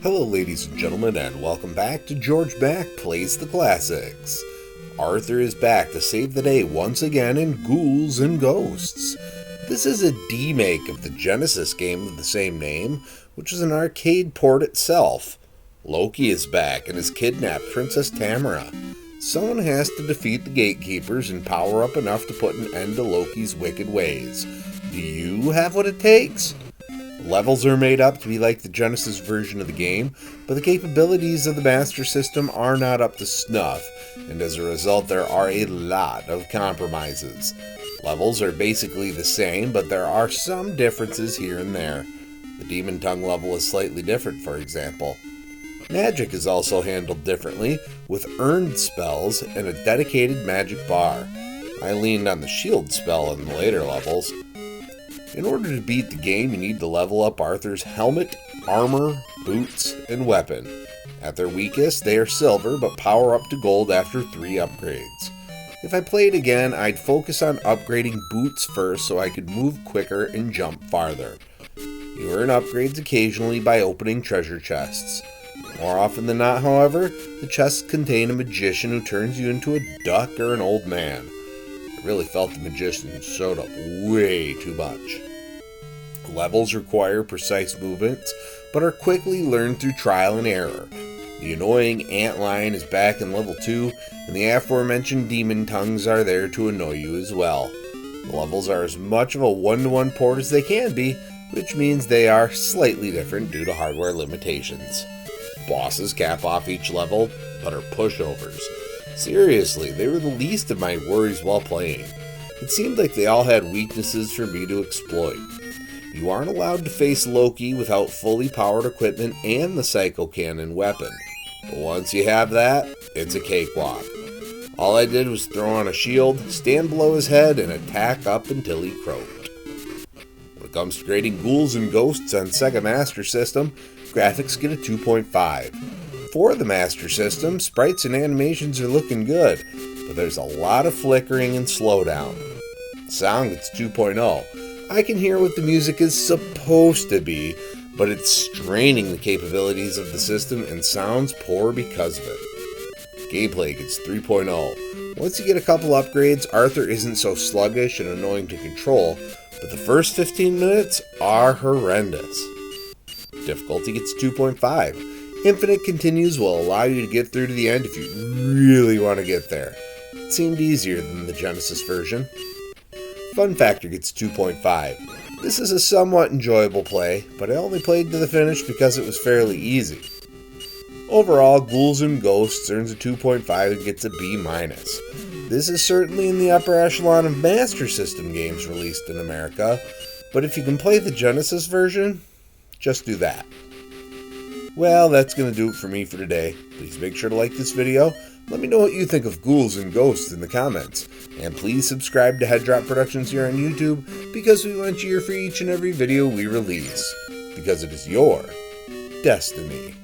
Hello ladies and gentlemen, and welcome back to Georg Mack Plays the Classics. Arthur is back to save the day once again in Ghouls and Ghosts. This is a remake of the Genesis game of the same name, which is an arcade port itself. Loki is back and has kidnapped Princess Tamara. Someone has to defeat the gatekeepers and power up enough to put an end to Loki's wicked ways. Do you have what it takes? Levels are made up to be like the Genesis version of the game, but the capabilities of the Master System are not up to snuff, and as a result there are a lot of compromises. Levels are basically the same, but there are some differences here and there. The Demon Tongue level is slightly different, for example. Magic is also handled differently, with earned spells and a dedicated magic bar. I leaned on the shield spell in the later levels. In order to beat the game, you need to level up Arthur's helmet, armor, boots, and weapon. At their weakest, they are silver, but power up to gold after 3 upgrades. If I played again, I'd focus on upgrading boots first so I could move quicker and jump farther. You earn upgrades occasionally by opening treasure chests. More often than not, however, the chests contain a magician who turns you into a duck or an old man. I really felt the magician showed up way too much. Levels require precise movements, but are quickly learned through trial and error. The annoying antlion is back in level 2, and the aforementioned demon tongues are there to annoy you as well. The levels are as much of a one-to-one port as they can be, which means they are slightly different due to hardware limitations. Bosses cap off each level, but are pushovers. Seriously, they were the least of my worries while playing. It seemed like they all had weaknesses for me to exploit. You aren't allowed to face Loki without fully powered equipment and the Psycho Cannon weapon. But once you have that, it's a cakewalk. All I did was throw on a shield, stand below his head, and attack up until he croaked. When it comes to grading Ghouls and Ghosts on Sega Master System, graphics get a 2.5. For the Master System, sprites and animations are looking good, but there's a lot of flickering and slowdown. Sound gets 2.0. I can hear what the music is supposed to be, but it's straining the capabilities of the system and sounds poor because of it. Gameplay gets 3.0. Once you get a couple upgrades, Arthur isn't so sluggish and annoying to control, but the first 15 minutes are horrendous. Difficulty gets 2.5. Infinite continues will allow you to get through to the end if you really want to get there. It seemed easier than the Genesis version. Fun factor gets 2.5. This is a somewhat enjoyable play, but I only played to the finish because it was fairly easy. Overall, Ghouls and Ghosts earns a 2.5 and gets a B-. This is certainly in the upper echelon of Master System games released in America, but if you can play the Genesis version, just do that. Well, that's going to do it for me for today. Please make sure to like this video. Let me know what you think of Ghouls and Ghosts in the comments. And please subscribe to Head Drop Productions here on YouTube, because we want you here for each and every video we release. Because it is your destiny.